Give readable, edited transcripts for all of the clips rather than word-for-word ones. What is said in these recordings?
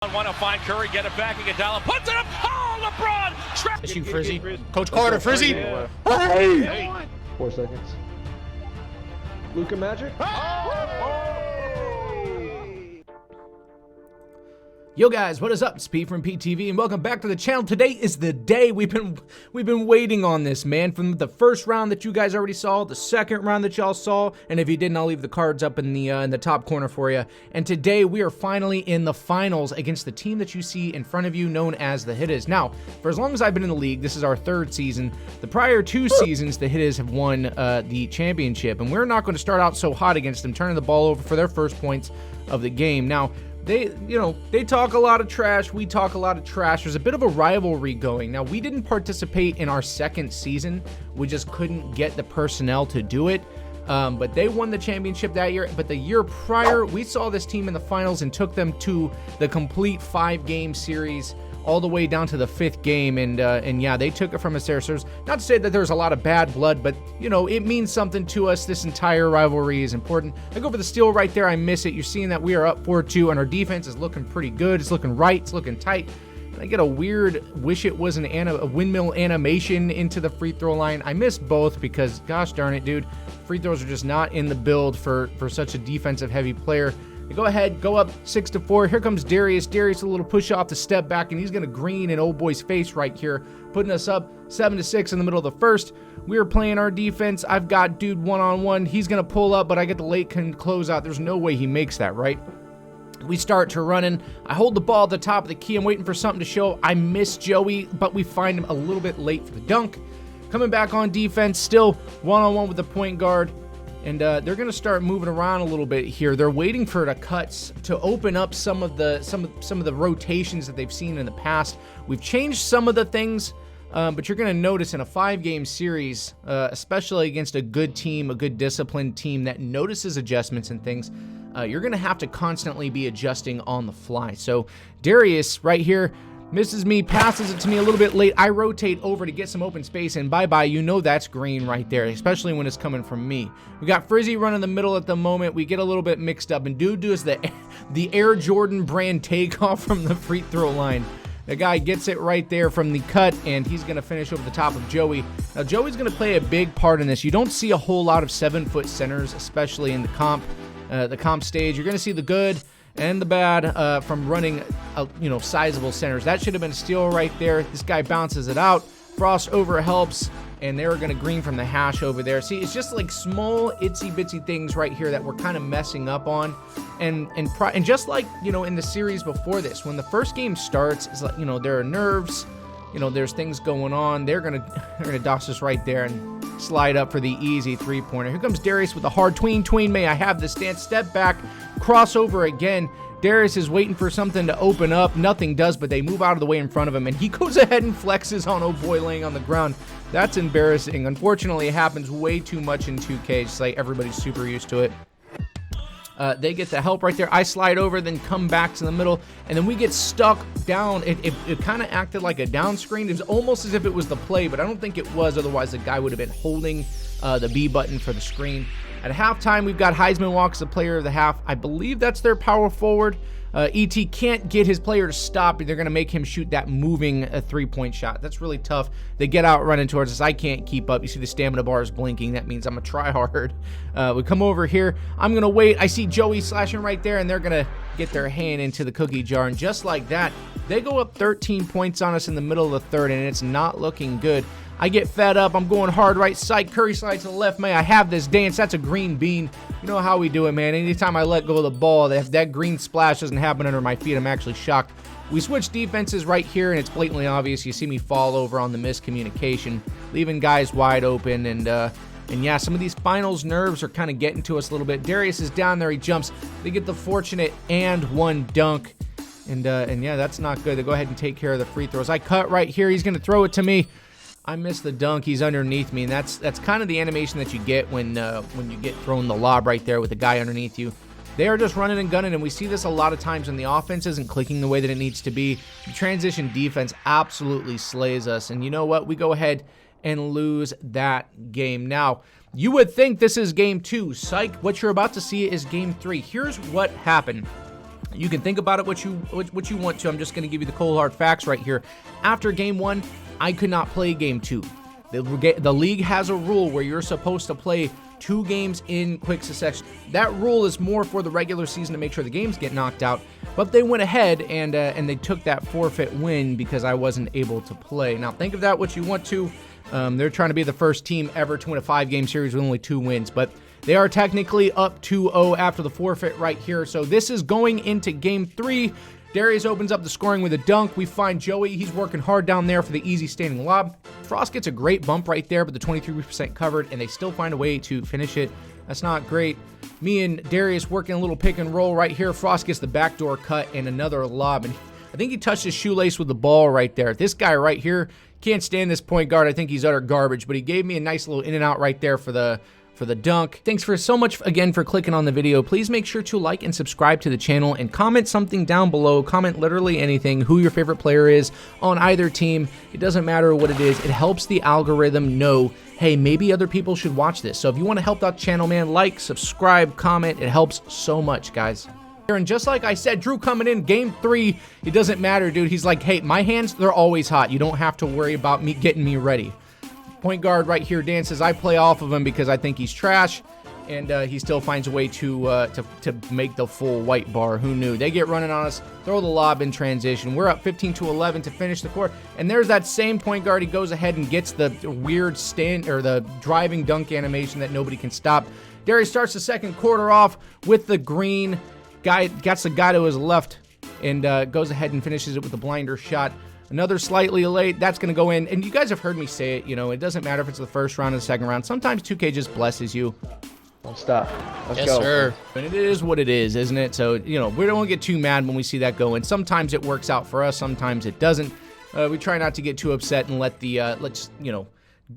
Want to find Curry, get it back, Iguodala puts it up. Oh, LeBron! It's you, Frizzy. Coach Carter, Frizzy. Yeah. Hey! 4 seconds. Luka Magic. Yo guys, what is up? It's Pete from PTV and welcome back to the channel. Today is the day we've been waiting on this, man. From the first round that you guys already saw, the second round that y'all saw, and if you didn't, I'll leave the cards up in the top corner for you. And today we are finally in the finals against the team that you see in front of you, known as the Hittas. Now, for as long as I've been in the league, this is our third season. The prior 2 seasons, the Hittas have won the championship, and we're not going to start out so hot against them, turning the ball over for their first points of the game. Now, they talk a lot of trash. We talk a lot of trash. There's a bit of a rivalry going. Now, we didn't participate in our second season. We just couldn't get the personnel to do it. But they won the championship that year. But the year prior, we saw this team in the finals and took them to the complete 5-game series, all the way down to the 5th game, and yeah, they took it from us there. So not to say that there's a lot of bad blood, but you know, it means something to us. This entire rivalry is important. I go for the steal right there. I miss it. You're seeing that we are up 4-2, and our defense is looking pretty good. It's looking right. It's looking tight. And I get a weird, wish it was a windmill animation into the free throw line. I miss both because, gosh darn it, dude, free throws are just not in the build for such a defensive heavy player. Go ahead, go up 6-4. Here comes Darius. Darius, a little push off the step back, and he's going to green in old boy's face right here, putting us up 7-6 in the middle of the first. We are playing our defense. I've got dude one-on-one. He's going to pull up, but I get the late close out. There's no way he makes that, right? We start to running. I hold the ball at the top of the key. I'm waiting for something to show. I miss Joey, but we find him a little bit late for the dunk. Coming back on defense, still one-on-one with the point guard. And they're going to start moving around a little bit here. They're waiting for the cuts to open up some of the rotations that they've seen in the past. We've changed some of the things, but you're going to notice in a 5-game series, especially against a good team, a good disciplined team that notices adjustments and things, you're going to have to constantly be adjusting on the fly. So Darius right here misses me, passes it to me a little bit late. I rotate over to get some open space, and bye-bye. You know that's green right there, especially when it's coming from me. We got Frizzy running the middle at the moment. We get a little bit mixed up, and dude does the Air Jordan brand takeoff from the free throw line. The guy gets it right there from the cut, and he's going to finish over the top of Joey. Now, Joey's going to play a big part in this. You don't see a whole lot of 7-foot centers, especially in the comp stage. You're going to see the good and the bad from running, sizable centers. That should have been a steal right there. This guy bounces it out. Frost over helps, and they're going to green from the hash over there. See, it's just like small, itsy-bitsy things right here that we're kind of messing up on. And just like, in the series before this, when the first game starts, it's like, there are nerves, there's things going on. They're gonna dox us right there and slide up for the easy 3-pointer. Here comes Darius with a hard tween. May I have the stance? Step back, crossover again. Darius is waiting for something to open up. Nothing does, but they move out of the way in front of him, and he goes ahead and flexes on old boy laying on the ground. That's embarrassing. Unfortunately, it happens way too much in 2K. It's like everybody's super used to it. They get the help right there. I slide over, then come back to the middle, and then we get stuck down. It kind of acted like a down screen. It was almost as if it was the play, but I don't think it was. Otherwise, the guy would have been holding the B button for the screen. At halftime, we've got Heisman Walks, the player of the half. I believe that's their power forward. ET can't get his player to stop. They're going to make him shoot that moving 3-point shot. That's really tough. They get out running towards us. I can't keep up. You see the stamina bar is blinking. That means I'm going to try hard. We come over here. I'm going to wait. I see Joey slashing right there, and they're going to get their hand into the cookie jar. And just like that, they go up 13 points on us in the middle of the third, and it's not looking good. I get fed up. I'm going hard right side. Curry slides to the left. May I have this dance? That's a green bean. You know how we do it, man. Anytime I let go of the ball, if that green splash doesn't happen under my feet, I'm actually shocked. We switch defenses right here, and it's blatantly obvious. You see me fall over on the miscommunication, leaving guys wide open. And yeah, some of these finals nerves are kind of getting to us a little bit. Darius is down there. He jumps. They get the fortunate and one dunk. And yeah, that's not good. They go ahead and take care of the free throws. I cut right here. He's going to throw it to me. I missed the dunk. He's underneath me, and that's kind of the animation that you get when you get thrown the lob right there with a guy underneath you. They are just running and gunning, and we see this a lot of times when the offense isn't clicking the way that it needs to be. The transition defense absolutely slays us, and you know what? We go ahead and lose that game. Now, you would think this is game 2. Psych, what you're about to see is game 3. Here's what happened. You can think about it what you want to. I'm just going to give you the cold hard facts right here. After game 1, I could not play game 2. The league has a rule where you're supposed to play 2 games in quick succession. That rule is more for the regular season to make sure the games get knocked out. But they went ahead and they took that forfeit win because I wasn't able to play. Now think of that what you want to. They're trying to be the first team ever to win a 5-game series with only 2 wins, but they are technically up 2-0 after the forfeit right here. So this is going into game 3. Darius opens up the scoring with a dunk. We find Joey. He's working hard down there for the easy standing lob. Frost gets a great bump right there, but the 23% covered, and they still find a way to finish it. That's not great. Me and Darius working a little pick and roll right here. Frost gets the backdoor cut and another lob, and I think he touched his shoelace with the ball right there. This guy right here can't stand this point guard. I think he's utter garbage, but he gave me a nice little in and out right there for the dunk. Thanks for so much again for clicking on the video. Please make sure to like and subscribe to the channel and comment something down below. Comment literally anything, who your favorite player is on either team. It doesn't matter what it is. It helps the algorithm know, hey, maybe other people should watch this. So if you want to help out the channel, man, like, subscribe, comment. It helps so much, guys. And just like I said, Drew coming in game 3, it doesn't matter, dude. He's like, hey, my hands, they're always hot. You don't have to worry about me getting me ready. Point guard right here dances. I play off of him because I think he's trash, and he still finds a way to make the full white bar. Who knew? They get running on us, throw the lob in transition. We're up 15-11 to finish the quarter, and there's that same point guard. He goes ahead and gets the weird stand or the driving dunk animation that nobody can stop. Darius starts the second quarter off with the green. Guy gets the guy to his left and goes ahead and finishes it with a blinder shot. Another slightly late, that's going to go in. And you guys have heard me say it, you know, it doesn't matter if it's the first round or the second round. Sometimes 2K just blesses you. Don't stop. Let's yes, go. sir. And it is what it is, isn't it? So, you know, we don't get too mad when we see that go in. Sometimes it works out for us. Sometimes it doesn't. We try not to get too upset and let the, let's, you know,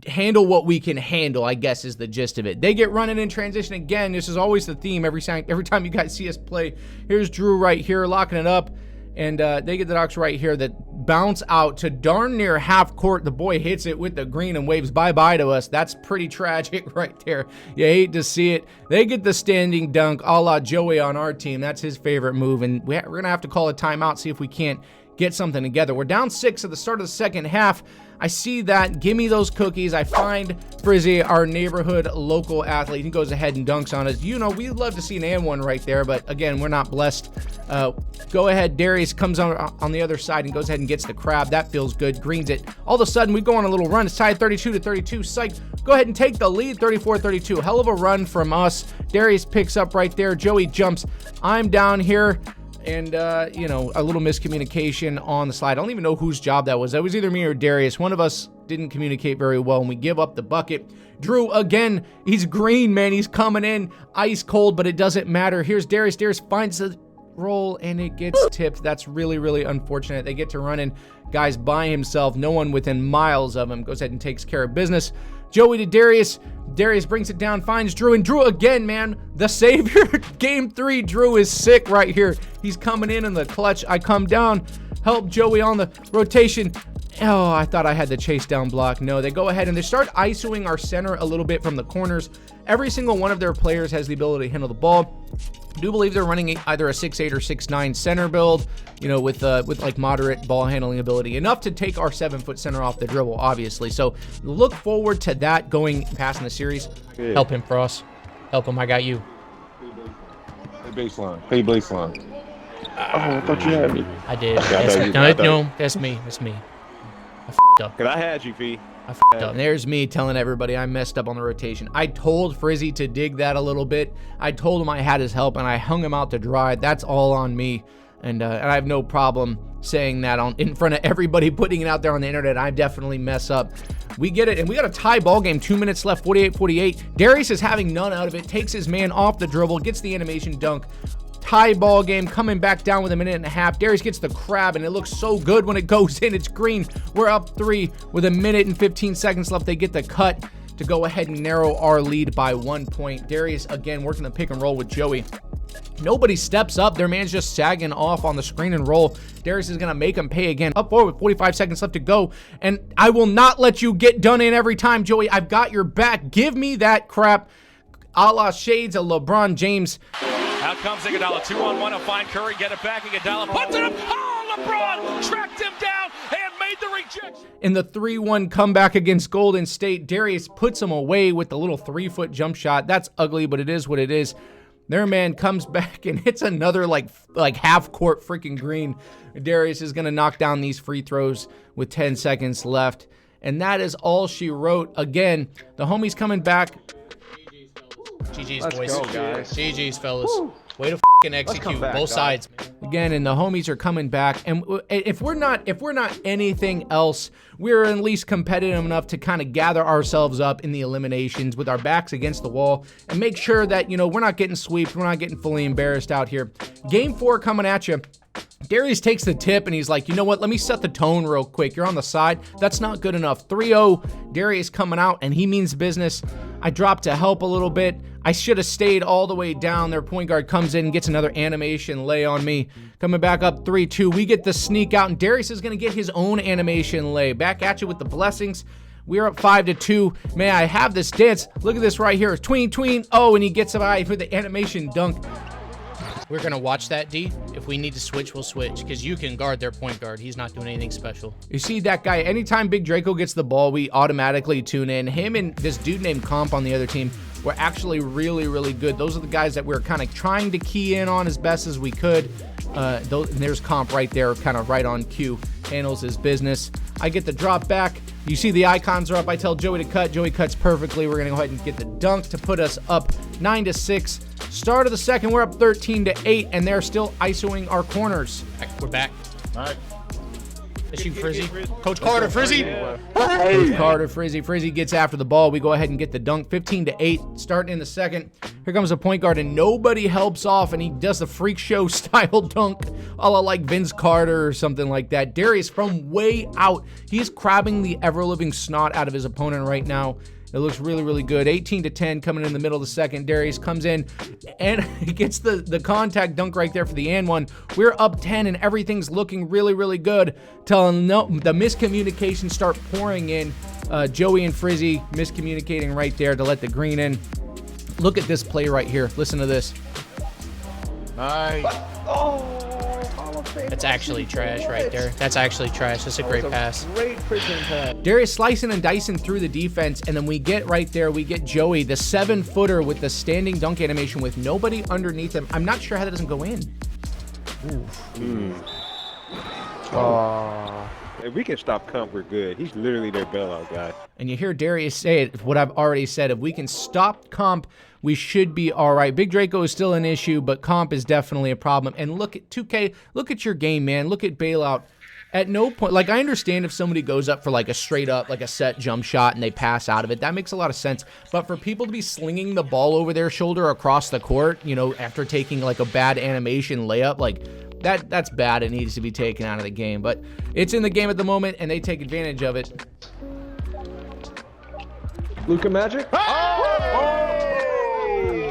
handle what we can handle, I guess, is the gist of it. They get running in transition again. This is always the theme every time you guys see us play. Here's Drew right here locking it up. And they get the knocks right here that bounce out to darn near half court. The boy hits it with the green and waves bye-bye to us. That's pretty tragic right there. You hate to see it. They get the standing dunk a la Joey on our team. That's his favorite move. And we're going to have to call a timeout, see if we can't get something together. We're down 6 at the start of the second half. I see that. Give me those cookies. I find Frizzy, our neighborhood local athlete. He goes ahead and dunks on us. You know, we'd love to see an and one right there, but again, we're not blessed. Go ahead. Darius comes on the other side and goes ahead and gets the crab. That feels good. Greens it. All of a sudden, we go on a little run. It's tied 32-32. Psych. Go ahead and take the lead, 34-32. Hell of a run from us. Darius picks up right there. Joey jumps. I'm down here. And, you know, a little miscommunication on the slide. I don't even know whose job that was. That was either me or Darius. One of us didn't communicate very well, and we give up the bucket. Drew, again, he's green, man. He's coming in ice cold, but it doesn't matter. Here's Darius. Darius finds the roll, and it gets tipped. That's really, really unfortunate. They get to run in. Guy's by himself. No one within miles of him. Goes ahead and takes care of business. Joey to Darius. Darius brings it down, finds Drew, and Drew again, man, the savior. Game 3, Drew is sick right here. He's coming in the clutch. I come down, help Joey on the rotation. Oh, I thought I had the chase down block. No, they go ahead and they start ISOing our center a little bit from the corners. Every single one of their players has the ability to handle the ball. I do believe they're running either a 6'8 or 6'9 center build, you know, with like moderate ball handling ability, enough to take our 7-foot center off the dribble, obviously. So look forward to that going past in the series. Good. Help him, Frost. Help him. I got you. Hey, baseline. Hey, baseline. Oh, I thought you had me. I did. No, that's me. That's me. I f***ed up. Cause I had you, Fee. I f***ed up. And there's me telling everybody I messed up on the rotation. I told Frizzy to dig that a little bit. I told him I had his help, and I hung him out to dry. That's all on me. And I have no problem saying that in front of everybody, putting it out there on the internet. I definitely mess up. We get it, and we got a tie ball game. 2 minutes left, 48-48. Darius is having none out of it. Takes his man off the dribble, gets the animation dunk. Tie ball game, coming back down with a minute and a half. Darius gets the crab, and it looks so good when it goes in. It's green. We're up 3 with a minute and 15 seconds left. They get the cut to go ahead and narrow our lead by 1 point. Darius, again, working the pick and roll with Joey. Nobody steps up. Their man's just sagging off on the screen and roll. Darius is going to make him pay again. Up forward with 45 seconds left to go. And I will not let you get done in every time, Joey. I've got your back. Give me that crap. A la shades of LeBron James. Now comes Iguodala, 2-on-1, he'll find Curry, get it back, Iguodala puts it up, oh, LeBron tracked him down and made the rejection. In the 3-1 comeback against Golden State, Darius puts him away with the little 3-foot jump shot. That's ugly, but it is what it is. Their man comes back and hits another like half-court freaking green. Darius is going to knock down these free throws with 10 seconds left. And that is all she wrote. Again, the homies coming back. GG's, Let's boys. go, guys. GG's, fellas. Woo. Way to fucking execute back, both guys. sides. Again, and the homies are coming back. And if we're not anything else, we're at least competitive enough to kind of gather ourselves up in the eliminations with our backs against the wall and make sure that, you know, we're not getting sweeped, we're not getting fully embarrassed out here. Game 4 coming at you. Darius takes the tip and he's like, you know what? Let me set the tone real quick. You're on the side. That's not good enough. 3-0. Darius coming out and he means business. I dropped to help a little bit. I should have stayed all the way down. Their point guard comes in and gets another animation lay on me. Coming back up 3-2. We get the sneak out and Darius is going to get his own animation lay. Back at you with the blessings. We're up 5-2. May I have this dance? Look at this right here. Tween, tween. Oh, and he gets by for the animation dunk. We're going to watch that, D. If we need to switch, we'll switch, because you can guard their point guard. He's not doing anything special. You see that guy, anytime Big Draco gets the ball, we automatically tune in. Him and this dude named Comp on the other team were actually really, really good. Those are the guys that we're kind of trying to key in on as best as we could. And there's Comp right there, kind of right on cue. Handles his business. I get the drop back. You see the icons are up. I tell Joey to cut. Joey cuts perfectly. We're going to go ahead and get the dunk to put us up 9-6. Start of the second, we're up 13-8, and they're still ISOing our corners. We're back. All right. Issue Frizzy. Coach Carter, Frizzy. Coach Carter, Frizzy. Frizzy gets after the ball. We go ahead and get the dunk. 15-8, starting in the second. Here comes a point guard, and nobody helps off, and he does the freak show style dunk, a la like Vince Carter or something like that. Darius from way out. He's crabbing the ever-living snot out of his opponent right now. It looks really, really good. 18-10 coming in the middle of the second. Darius comes in and he gets the contact dunk right there for the and one. We're up 10 and everything's looking really, really good till the miscommunications start pouring in. Joey and Frizzy miscommunicating right there to let the green in. Look at this play right here. Listen to this. Nice. That's actually trash right there. That's actually trash. That's a great pass. Great prison pass. Darius slicing and dicing through the defense, and then we get right there, we get Joey, the 7-footer with the standing dunk animation with nobody underneath him. I'm not sure how that doesn't go in. If we can stop Comp, we're good. He's literally their bailout guy. And you hear Darius say it, what I've already said. If we can stop Comp, we should be all right. Big Draco is still an issue, but Comp is definitely a problem. And look at 2K, look at your game, man. Look at bailout. At no point, like I understand if somebody goes up for like a straight up, like a set jump shot and they pass out of it, that makes a lot of sense. But for people to be slinging the ball over their shoulder across the court, you know, after taking like a bad animation layup, like that's bad. It needs to be taken out of the game. But it's in the game at the moment and they take advantage of it. Luka Magic.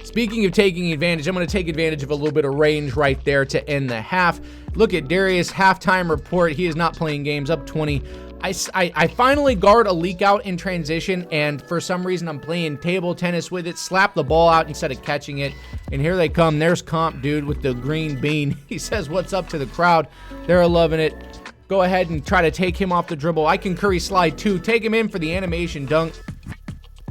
Speaking of taking advantage, I'm going to take advantage of a little bit of range right there to end the half. Look at Darius, halftime report. He is not playing games, up 20. I finally guard a leak out in transition, and for some reason I'm playing table tennis with it. Slap the ball out instead of catching it, and here they come. There's Comp, dude, with the green bean. He says, what's up to the crowd? They're loving it. Go ahead and try to take him off the dribble. I can Curry slide too. Take him in for the animation dunk.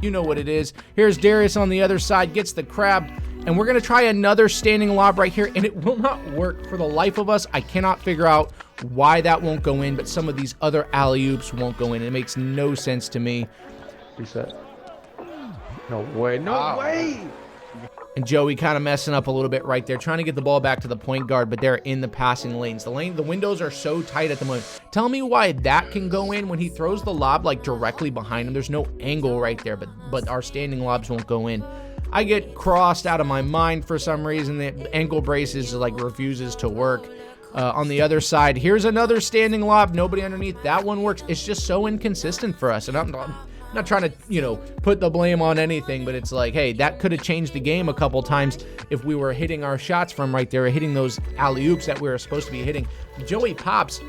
You know what it is. Here's Darius on the other side, gets the crab, and we're going to try another standing lob right here, and it will not work for the life of us. I cannot figure out why that won't go in, but some of these other alley-oops won't go in. It makes no sense to me. Reset. No way. No way. And Joey kind of messing up a little bit right there, trying to get the ball back to the point guard, but they're in the passing lanes. The windows are so tight at the moment. Tell me why that can go in when he throws the lob like directly behind him. There's no angle right there, but our standing lobs won't go in. I get crossed out of my mind for some reason. The ankle braces like refuses to work. On the other side, here's another standing lob. Nobody underneath. That one works. It's just so inconsistent for us, and I'm not trying to, you know, put the blame on anything, but it's like, hey, that could have changed the game a couple times if we were hitting our shots from right there, hitting those alley-oops that we were supposed to be hitting. Joey pops,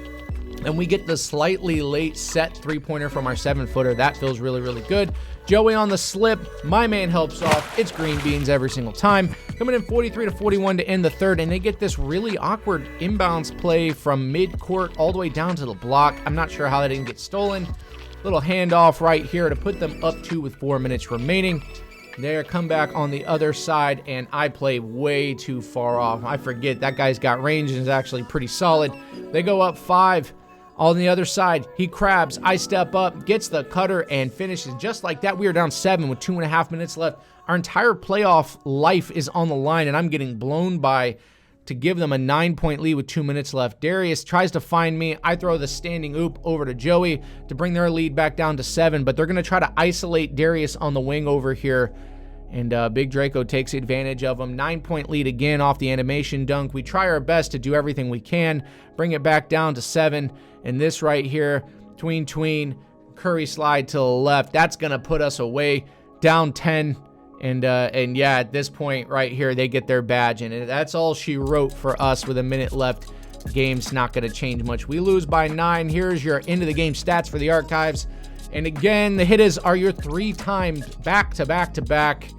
And we get the slightly late set three-pointer from our 7-footer. That feels really, really good. Joey on the slip. My man helps off. It's green beans every single time. Coming in 43-41 to end the third, and they get this really awkward inbounds play from mid-court all the way down to the block. I'm not sure how that didn't get stolen. Little handoff right here to put them up 2 with 4 minutes remaining. There, come back on the other side, and I play way too far off. I forget that guy's got range and is actually pretty solid. They go up 5. On the other side, he crabs. I step up, gets the cutter, and finishes just like that. We are down 7 with 2.5 minutes left. Our entire playoff life is on the line, and I'm getting blown by to give them a 9-point lead with 2 minutes left. Darius tries to find me. I throw the standing oop over to Joey to bring their lead back down to 7, but they're going to try to isolate Darius on the wing over here. And Big Draco takes advantage of him. 9-point lead again off the animation dunk. We try our best to do everything we can. Bring it back down to 7. And this right here, tween, Curry slide to the left. That's going to put us away, down 10. And yeah, at this point right here, they get their badge. And that's all she wrote for us with a minute left. Game's not going to change much. We lose by 9. Here's your end of the game stats for the archives. And again, the Hitters are your 3-time back-to-back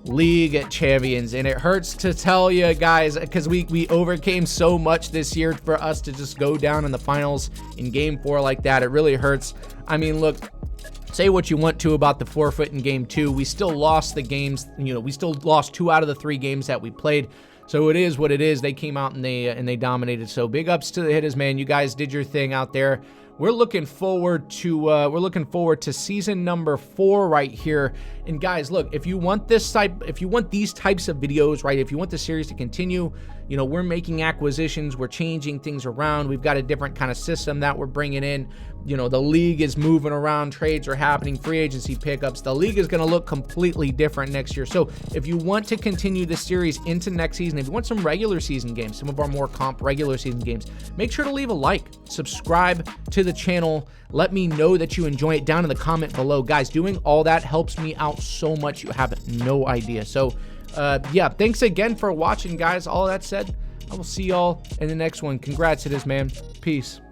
league champions. And it hurts to tell you guys, because we overcame so much this year for us to just go down in the finals in game 4 like that. It really hurts. I mean, look, say what you want to about the forfeit in game 2. We still lost the games. You know, we still lost 2 out of the 3 games that we played. So it is what it is. They came out and they dominated. So big ups to the Hitters, man. You guys did your thing out there. We're looking forward to season number 4 right here. And guys, look, if you want these types of videos, right? If you want the series to continue, you know, we're making acquisitions, we're changing things around. We've got a different kind of system that we're bringing in. You know, the league is moving around, trades are happening, free agency pickups. The league is going to look completely different next year. So if you want to continue this series into next season, if you want some regular season games, some of our more comp regular season games, make sure to leave a like, subscribe to the channel. Let me know that you enjoy it down in the comment below. Guys, doing all that helps me out so much. You have no idea. So yeah, thanks again for watching, guys. All that said, I will see y'all in the next one. Congrats to this, man. Peace.